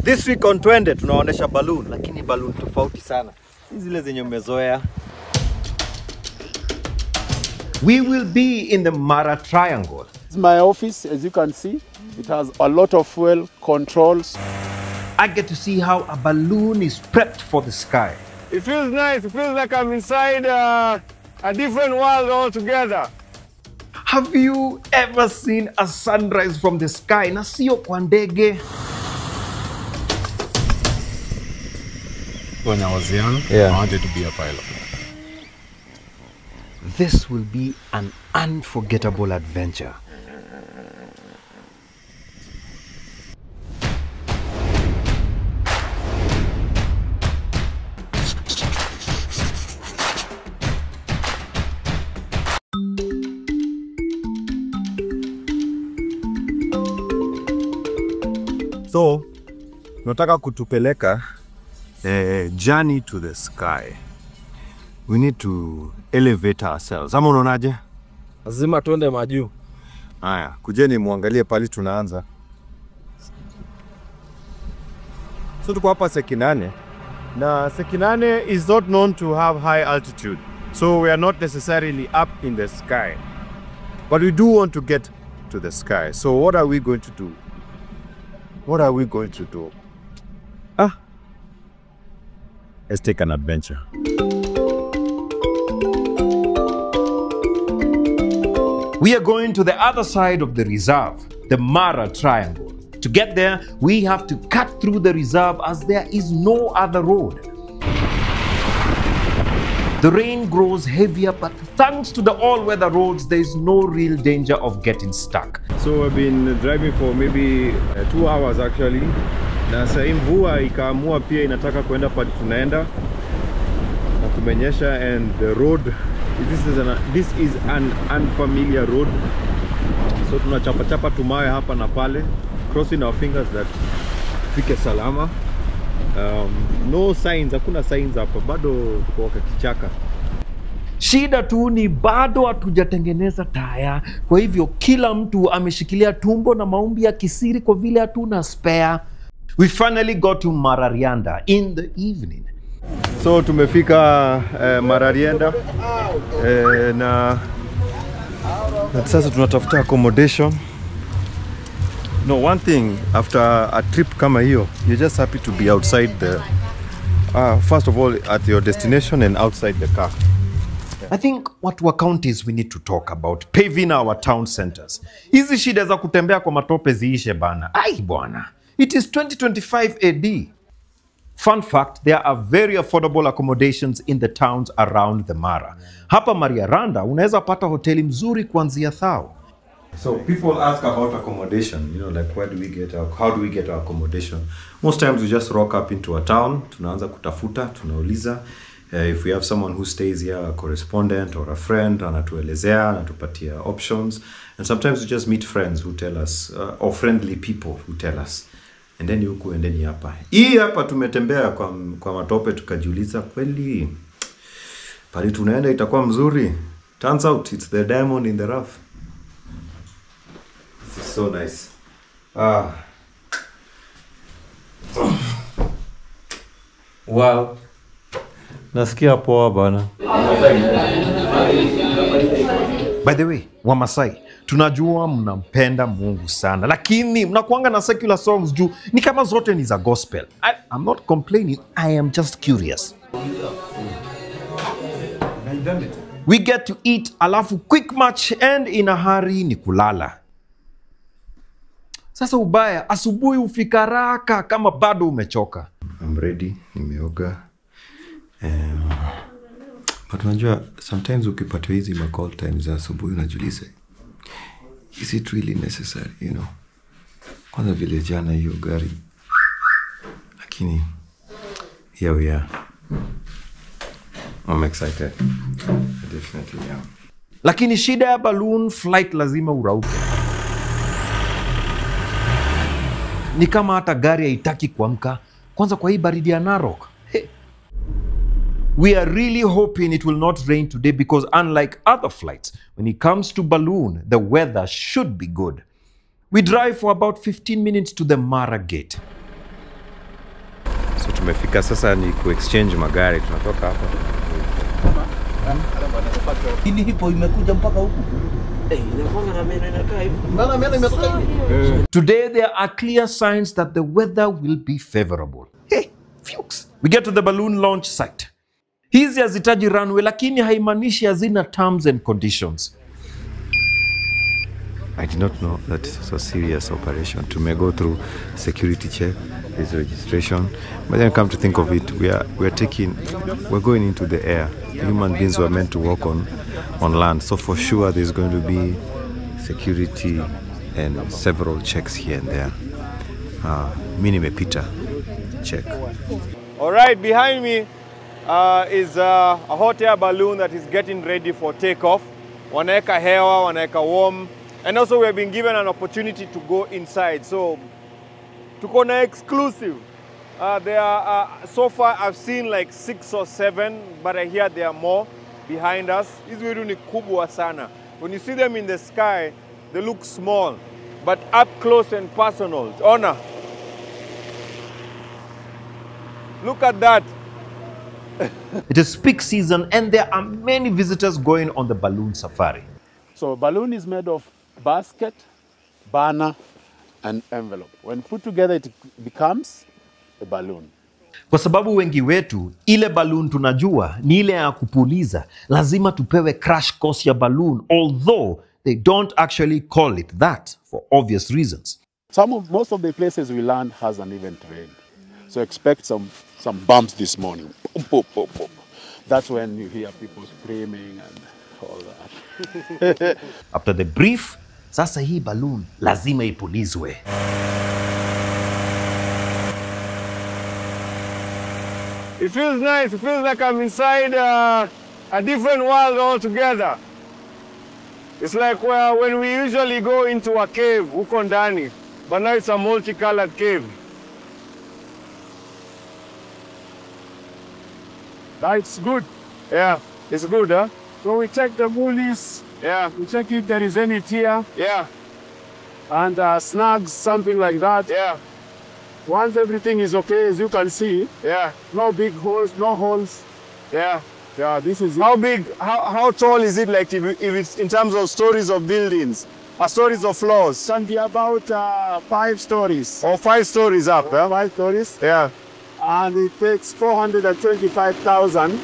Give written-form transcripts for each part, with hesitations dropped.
This week on Twende tunaonesha balloon, lakini balloon tofauti sana. Hizi zile zenye umezoea. We will be in the Mara Triangle. This is my office, as you can see. It has a lot of fuel controls. I get to see how a balloon is prepped for the sky. It feels nice. It feels like I'm inside a different world altogether. Have you ever seen a sunrise from the sky? Na sio kwa ndege. When I was young, Yeah. I wanted to be a pilot. This will be an unforgettable adventure. So, tunataka kutupeleka journey to the sky. We need to elevate ourselves. Ama unaonaje? Lazima tuende majuu. Haya, kujeni muangalie pali tunaanza. So tuko hapa Sekinane. Na Sekinane is not known to have high altitude. So we are not necessarily up in the sky. But we do want to get to the sky. So what are we going to do? What are we going to do? Let's take an adventure. We are going to the other side of the reserve, the Mara Triangle. To get there, we have to cut through the reserve as there is no other road. The rain grows heavier, but thanks to the all-weather roads, there is no real danger of getting stuck. So I've been driving for maybe 2 hours actually. Na sasa hii mvua ikaamua pia inataka kwenda pale tunaenda. Na kumenyesha and the road this is an unfamiliar road. So tunachapa tumawe hapa na pale, crossing our fingers that fike salama. No signs, hakuna signs hapa, bado kwa kichaka. Shida tu ni bado hatujatengeneza taya, kwa hivyo kila mtu ameshikilia tumbo na maombi ya kisiri kwa vile hatuna spare. We finally got to Mararianda in the evening. So tumefika Mararianda na sasa tunatafuta accommodation. No, one thing after a trip kama hiyo, you're just happy to be outside the first of all at your destination and outside the car. I think what counties we need to talk about paving our town centers. Hizi shida za kutembea kwa matope ziishe bana. Ai bwana. It is 2025 AD. Fun fact, there are very affordable accommodations in the towns around the Mara. Hapa Mariaranda unaweza pata hoteli mzuri kuanzia 1,000. So people ask about accommodation, you know, like how do we get our accommodation? Most times we just rock up into a town, tunaanza kutafuta, tunauliza. If we have someone who stays here, a correspondent or a friend, anatuelezea, anatupatia options. And sometimes we just meet friends who tell us, or friendly people who tell us. And then yuku and then hapa. Hii hapa tumetembea kwa matope tukajiuliza kweli pali tunaenda itakuwa mzuri. Turns out it's the diamond in the rough. This is so nice. Wow. Nasikia poa bana. By the way, Wamasai, tunajua mnampenda Mungu sana, lakini mnakuanga na secular songs juu ni kama zote ni za gospel. I'm not complaining, I am just curious. We get to eat, alafu quick match and in a hurry ni kulala. Sasa ubaya, asubuhi ufika raka kama bado umechoka. I'm ready, nimeoga. But unajua, sometimes ukipata hizi call times za asubuhi unajiuliza, is it really necessary, you know? Kwanza vile jana hiyo gari. Lakini, here we are. I'm excited. I definitely am. Lakini shida ya balloon flight lazima urauke. Ni kama hata gari haitaki kuamka, kwanza kwa hii baridi ya Narok. We are really hoping it will not rain today because unlike other flights, when it comes to balloon, the weather should be good. We drive for about 15 minutes to the Mara gate. tumefika sasa ni ku-exchange magari. Tunatoka hapa. Hili hipo imekuja mpaka huku. Today there are clear signs that the weather will be favorable. Hey, Fuchs. We get to the balloon launch site. Hizi hazitaji runway lakini haimaanishi hazina terms and conditions. I did not know that it was a serious operation. To may go through security check, his registration. But then come to think of it, we're going into the air. Human beings were meant to walk on land. So for sure there's going to be security and several checks here and there. Minime Peter check. All right, behind me is a hot air balloon that is getting ready for takeoff. Wanaeka hewa, wanaeka warm. And also we have been given an opportunity to go inside. So, tuko na exclusive. There are, so far I've seen like 6 or 7, but I hear there are more behind us. Hizi vitu ni kubwa sana. When you see them in the sky, they look small, but up close and personal. Ona. Look at that. It is peak season and there are many visitors going on the balloon safari. So balloon is made of basket, banner, and envelope. When put together, it becomes a balloon. Kwa sababu wengi wetu, ile balloon tunajua ni ile ya kupuliza. Lazima tupewe crash course ya balloon, although they don't actually call it that for obvious reasons. Most of the places we land has an even terrain. So expect some bumps this morning. Boom, boom, boom, boom. That's when you hear people screaming and all that. After the brief, sasa hii balloon lazima ipulizwe. It feels nice. It feels like I'm inside a different world altogether. It's like when we usually go into a cave, huko ndani, but now it's a multicolored cave. That's good. Yeah, it's good, huh? So we check the bullies. Yeah, We check if there is any tear yeah, and snags, something like that. yeah, Once everything is okay, as you can see, yeah, no big holes, no holes. yeah. Yeah, this is it. How big, how tall is it, like if it's in terms of stories of buildings, or stories of floors? Can be about 5 stories. Or 5 stories up, huh? 5 stories. Yeah. And it takes 425,000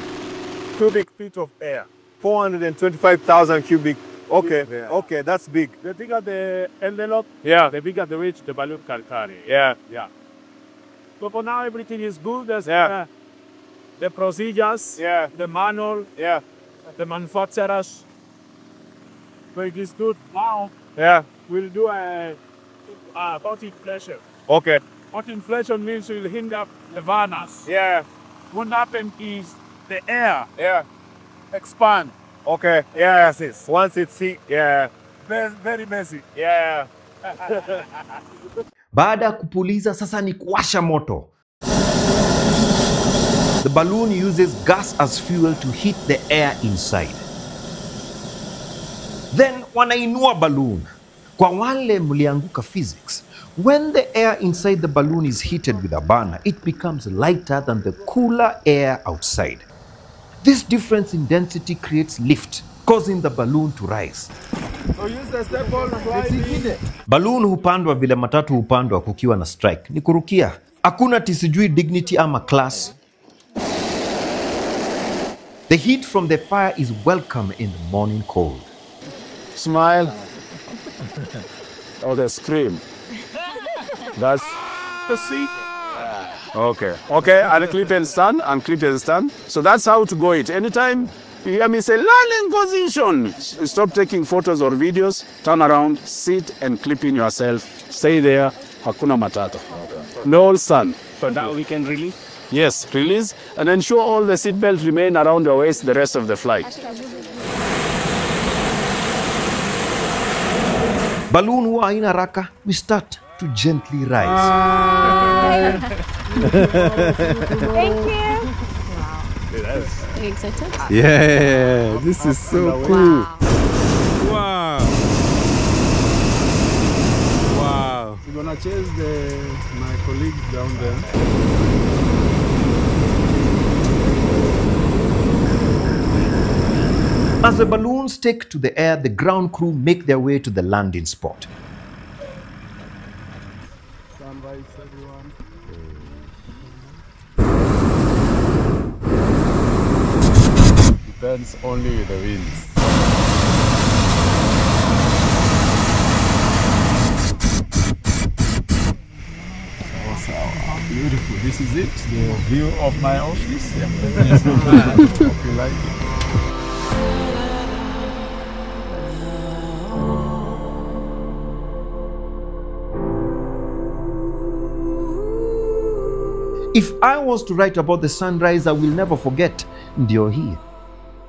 cubic feet of air. 425,000 cubic. Okay, Yeah. okay, that's big. The bigger the envelope, Yeah, the bigger the weight the balloon can carry. yeah, Yeah. So for now, everything is good. There's Yeah. the procedures, yeah, the manual, yeah, the manufacturers. So it is good. Now yeah. we'll do about inflation. Okay. What inflation means will hinder the varnish. Yeah, What happens is the air yeah. expand. Okay. Yeah, yes. Once it's yeah, Very, very messy. yeah. Baada ya kupuliza sasa ni kuwasha moto. The balloon uses gas as fuel to heat the air inside. Then wanainua balloon. Kwa wale mlianguka physics, when the air inside the balloon is heated with a burner, it becomes lighter than the cooler air outside. This difference in density creates lift, causing the balloon to rise. So use the step on slide. Balloon hupandwa vile matatu hupandwa kukiwa na strike. Ni kurukia. Hakuna tisijui dignity ama class. The heat from the fire is welcome in the morning cold. Smile. Oh, the scream. That's the seat. Okay. Okay, and clip and stand, and clip and stand. So that's how to go it. Anytime you hear me say, learning position, stop taking photos or videos, turn around, sit and clip in yourself. Stay there. Hakuna matata. No stand. So now we can release? Yes, release and ensure all the seat belts remain around your waist the rest of the flight. Balloon huwa haina haraka. We start to gently rise. Thank you. Are you excited? Yeah, this is so cool. Wow. Wow. We're gonna chase my colleagues down there. As the balloons take to the air, the ground crew make their way to the landing spot. Sunrise, everyone. Depends only with the winds. Beautiful. This is it, the view of my office. Yeah. Hope you like it. If I was to write about the sunrise, I will never forget ndio hii.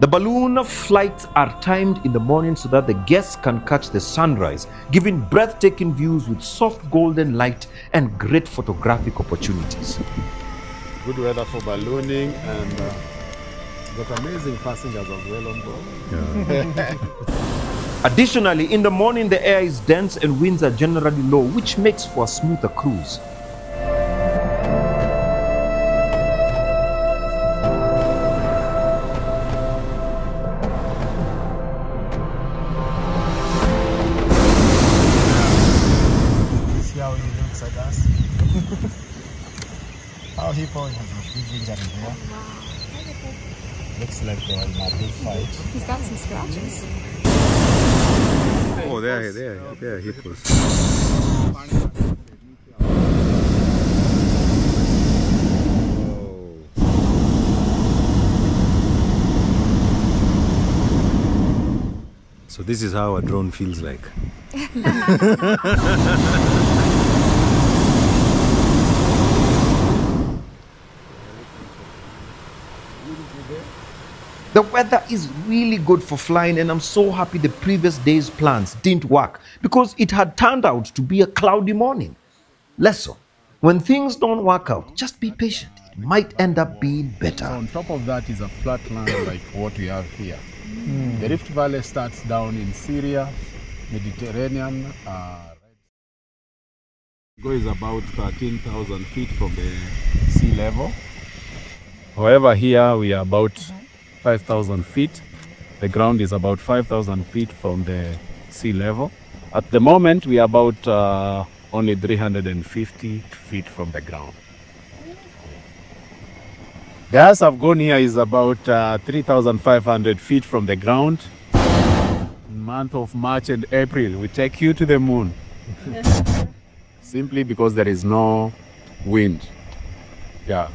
The balloon flights are timed in the morning so that the guests can catch the sunrise, giving breathtaking views with soft golden light and great photographic opportunities. Good weather for ballooning and got amazing passengers as well on board. Additionally, in the morning the air is dense and winds are generally low, which makes for a smoother cruise. How hippo has a big injury here. Looks like they were in a big fight. He's got some scratches. Oh, they are hippos. So this is how a drone feels like. The weather is really good for flying, and I'm so happy the previous day's plans didn't work because it had turned out to be a cloudy morning. Lesson: when things don't work out, just be patient. It might end up being better. On top of that is a flat land like what we have here. The Rift Valley starts down in Syria, Mediterranean. Goes about 13,000 feet from the sea level. However, here we are about 5,000 feet. The ground is about 5,000 feet from the sea level. At the moment, we are about only 350 feet from the ground. The highest I've gone here is about 3,500 feet from the ground. In month of March and April, we take you to the moon. Simply because there is no wind. Yeah.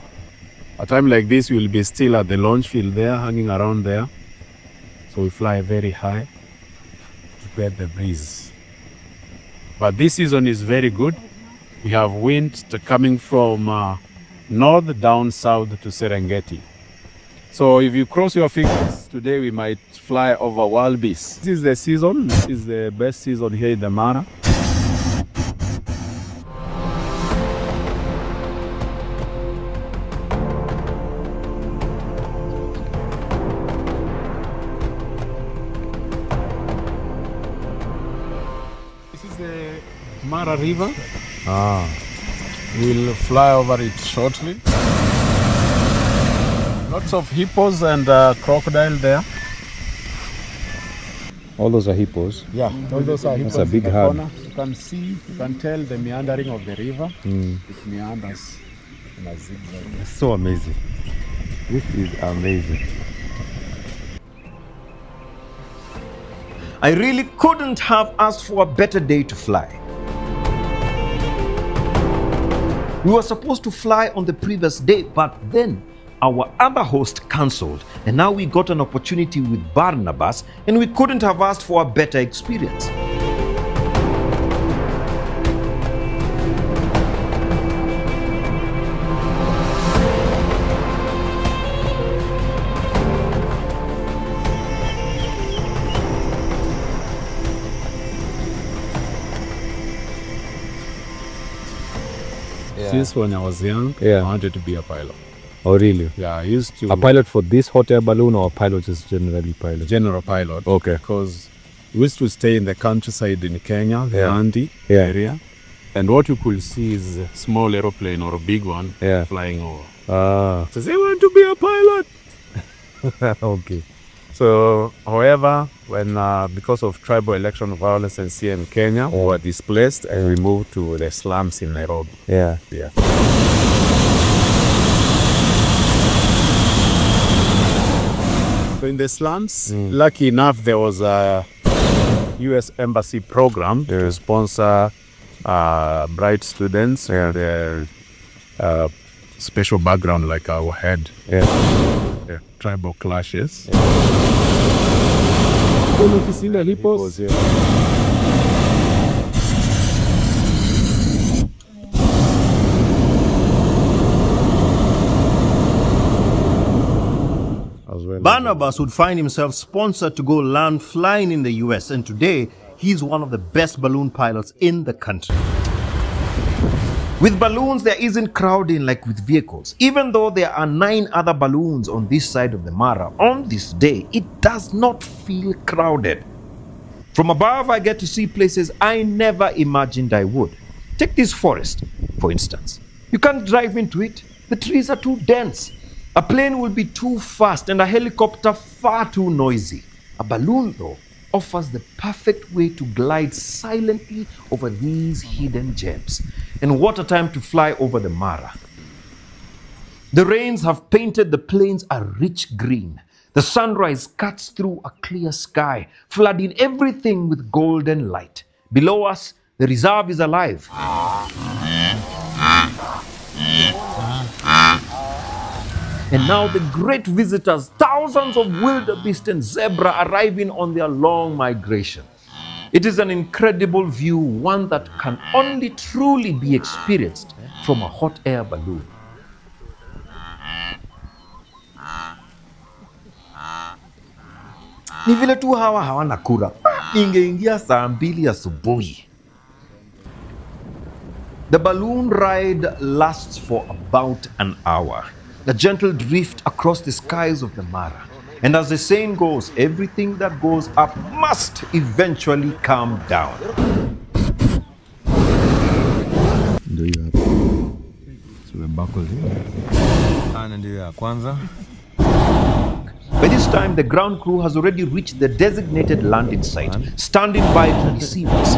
A time like this, we will be still at the launch field there, hanging around there. So we fly very high to get the breeze. But this season is very good. We have wind coming from north down south to Serengeti. So if you cross your fingers, today we might fly over Walvis. This is the season. This is the best season here in the Mara. Mara River. We'll fly over it shortly. Lots of hippos and crocodile there. All those are hippos. Yeah, all those are hippos. That's a big herd. You can see, you can tell the meandering of the river. It meanders in a zigzag. It's so amazing. This is amazing. I really couldn't have asked for a better day to fly. We were supposed to fly on the previous day, but then our other host cancelled, and now we got an opportunity with Barnabas, and we couldn't have asked for a better experience. Since when I was young, I wanted to be a pilot. Oh, really? Yeah, I used to... A pilot for this hot air balloon, or a pilot just generally pilot? General pilot. Okay. Because we used to stay in the countryside in Kenya, the Nandi area. And what you could see is a small aeroplane or a big one flying over. So I want to be a pilot. Okay. So, however, when because of tribal election violence and here in Kenya, we were displaced and we moved to the slums in Nairobi. Yeah. Yeah. So in the slums, lucky enough, there was a U.S. Embassy program. They sponsor bright students and their special background like our head. Yeah. Yeah. Tribal clashes. Barnabas would find himself sponsored to go learn flying in the US, and today he's one of the best balloon pilots in the country. With balloons, there isn't crowding like with vehicles. Even though there are 9 other balloons on this side of the Mara, on this day, it does not feel crowded. From above, I get to see places I never imagined I would. Take this forest, for instance. You can't drive into it. The trees are too dense. A plane will be too fast and a helicopter far too noisy. A balloon, though, offers the perfect way to glide silently over these hidden gems. And what a time to fly over the Mara. The rains have painted the plains a rich green. The sunrise cuts through a clear sky, flooding everything with golden light. Below us, the reserve is alive. And now the great visitors, thousands of wildebeest and zebra arriving on their long migration. It is an incredible view, one that can only truly be experienced from a hot air balloon. Ni vile tu hawa hawana kura. Ingeingia saa 2 asubuhi. The balloon ride lasts for about an hour. The gentle drift across the skies of the Mara. And as the saying goes, everything that goes up must eventually come down. Ndio hiyo hapa. So buckle here. Ana ndio ya kwanza. By this time, the ground crew has already reached the designated landing site, standing by to receive us.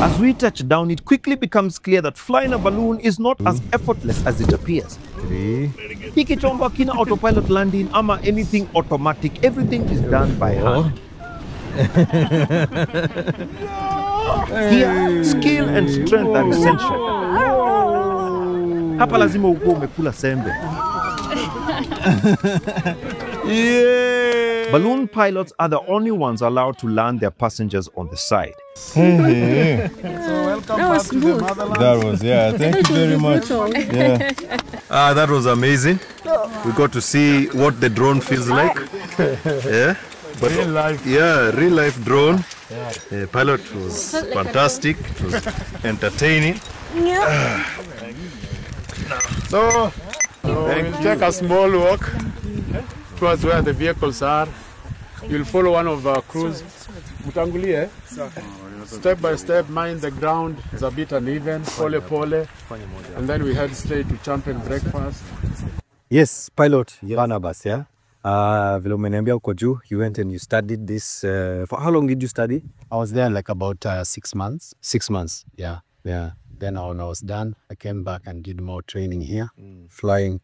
As we touch down, it quickly becomes clear that flying a balloon is not as effortless as it appears. 3. Hiki chombo kina autopilot landing ama anything automatic. Everything is done by hand. Here, skill and strength are essential. Hapa lazima ukuwe umekula sembe. Yeah. Balloon pilots are the only ones allowed to land their passengers on the side. So welcome back to the motherland. That was, yeah, thank you very much. Yeah. That was amazing. We got to see what the drone feels like. Yeah. But real life. Yeah, real life drone. The pilot was fantastic. It was entertaining. So we'll take a small walk towards where the vehicles are. You'll follow one of our crews. Mutangulie. Step by step, mind the ground is a bit uneven, pole pole, and then we head straight to champion breakfast. Yes, pilot Barnabas, yeah. Vile umeniambia uko juu, you went and you studied this. For how long did you study? I was there like about 6 months. 6 months. Yeah. Yeah. Then when I was done, I came back and did more training here. Flying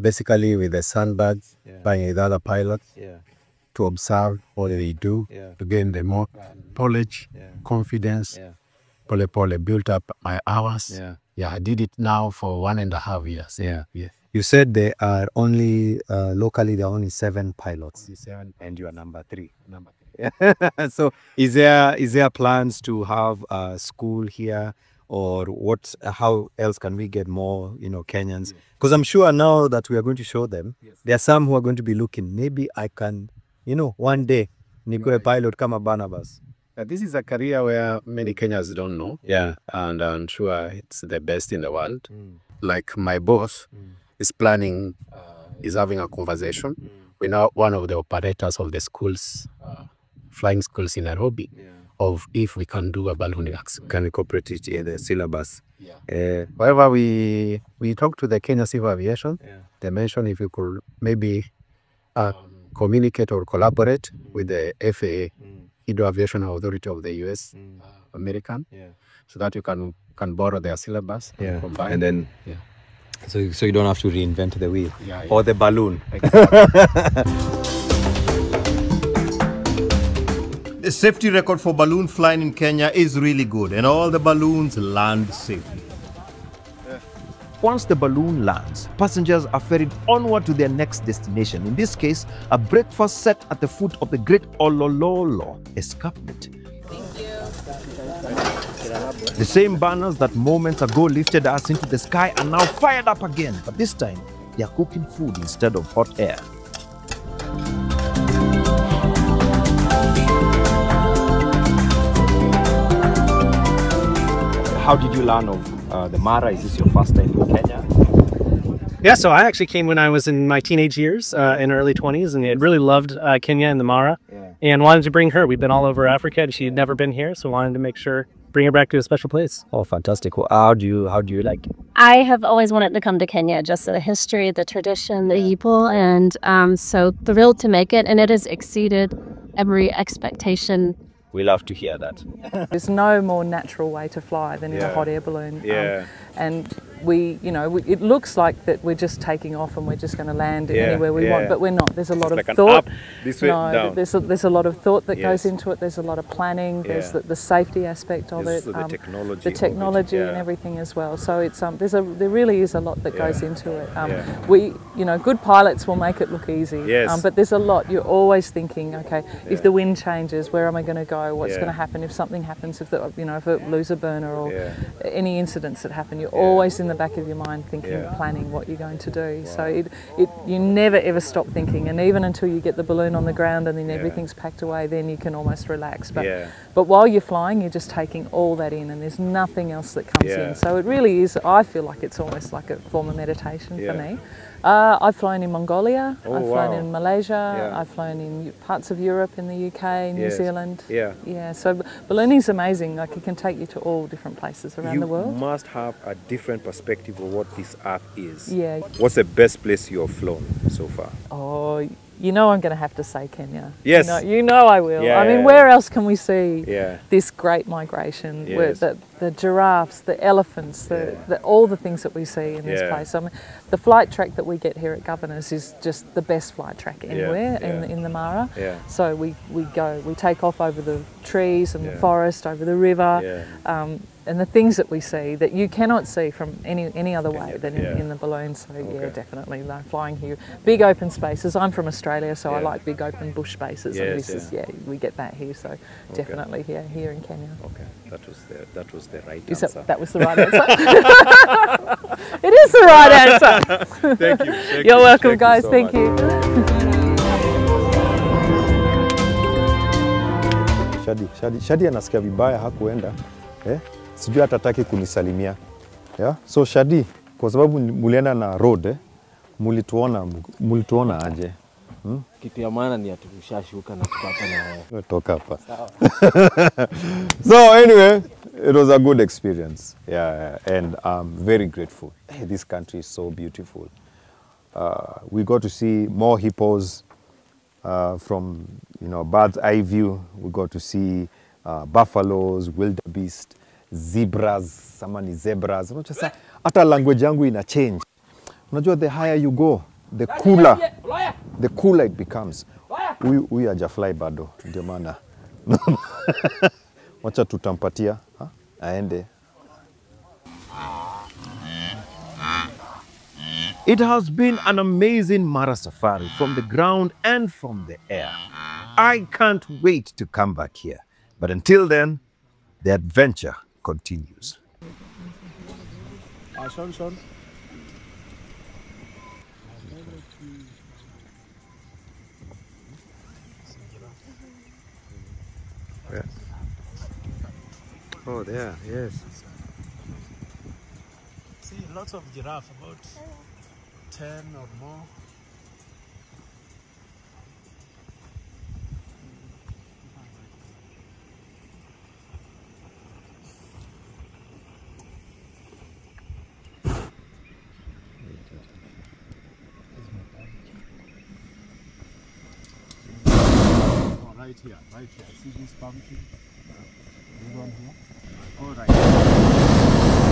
basically with the sandbags, flying with other pilots. Yeah. To observe what they do, to gain the more knowledge, confidence. Pole pole, built up my hours. Yeah, I did it now for 1.5 years. Yeah. You said there are only, locally there are only 7 pilots. 7. And you are number 3. Number 3. So is there plans to have a school here, or what? How else can we get more, Kenyans? Because I'm sure now that we are going to show them, there are some who are going to be looking, maybe I can, one day, Nico a pilot kama Barnabas. This is a career where many Kenyans don't know. Yeah. And I'm sure it's the best in the world. Like my boss is planning, is having a conversation with one of the operators of the schools, flying schools in Nairobi, of if we can do a balloon accident. Can incorporate it in the syllabus. Yeah. However, we talked to the Kenya Civil Aviation. They mentioned if we could maybe communicate or collaborate with the FAA, Federal Aviation Authority of the US, American, so that you can borrow their syllabus and combine. And then, so you don't have to reinvent the wheel or the balloon. The safety record for balloon flying in Kenya is really good, and all the balloons land safely. Once the balloon lands, passengers are ferried onward to their next destination. In this case, a breakfast set at the foot of the Great Olololo escarpment. The same banners that moments ago lifted us into the sky are now fired up again, but this time they are cooking food instead of hot air. How did you learn of the Mara? Is this your first time in Kenya? Yeah, so I actually came when I was in my teenage years, in early 20s, and had really loved Kenya and the Mara, and wanted to bring her. We've been all over Africa. She had never been here, so wanted to make sure, bring her back to a special place. Oh, fantastic. Well, how do you like it? I have always wanted to come to Kenya, just the history, the tradition, the people, and so thrilled to make it, and it has exceeded every expectation. We love to hear that. There's no more natural way to fly than in a hot air balloon. And we, it looks like that we're just taking off and we're just going to land anywhere we want, but we're not. There's a lot of thought. This way, down. There's a lot of thought that goes into it. There's a lot of planning. There's the safety aspect of it. The technology, and everything as well. So it's there really is a lot that goes into it. We, good pilots will make it look easy. But there's a lot. You're always thinking, okay, if the wind changes, where am I going to go? What's going to happen if something happens? If if it lose a burner or any incidents that happen, you're always in the back of your mind thinking, planning what you're going to do. So you never ever stop thinking, and even until you get the balloon on the ground and then everything's packed away, then you can almost relax. But while you're flying, you're just taking all that in, and there's nothing else that comes in. So it really is. I feel like it's almost like a form of meditation for me. I've flown in Mongolia, I've flown in Malaysia, I've flown in parts of Europe, in the UK, New Zealand. So ballooning is amazing. Like, it can take you to all different places around the world. You must have a different perspective of what this earth is. Yeah. What's the best place you've flown so far? Oh, I'm going to have to say Kenya. Yes. You know I will. I mean, where else can we see this great migration? Where the giraffes, the elephants, all the things that we see in this place. I mean, the flight track that we get here at Governor's is just the best flight track anywhere in the Mara. So we take off over the trees and the forest, over the river, and the things that we see that you cannot see from any other way than in the balloon. So definitely flying here. Big open spaces. I'm from Australia, so I like big open bush spaces, and this is we get that here. So definitely here in Kenya. Okay, that was the right answer. answer. That was the right answer. It is the right answer. Thank you. You're welcome, guys. Thank you. Shadi anasikia vibaya hakuenda. Sijui atataki kunisalimia. So Shadi, kwa sababu mulienda na road, mulituona aje? Kitu ya maana ni atushashuka na tukapa na wewe. Toka hapa. So anyway, it was a good experience. And I'm very grateful. This country is so beautiful. We got to see more hippos from bird's eye view. We got to see buffaloes, wildebeest, zebras, sama ni zebras. Unajua hata language yangu ina change. Unajua, the higher you go, the cooler it becomes. We hajafly bado, ndio maana. Wacha tutampatia aende. It has been an amazing Mara safari from the ground and from the air. I can't wait to come back here. But until then, the adventure continues. Sean. Oh, there, yes. See, lots of giraffe, about 10 or more. right here. See this palm tree? This one here. All right.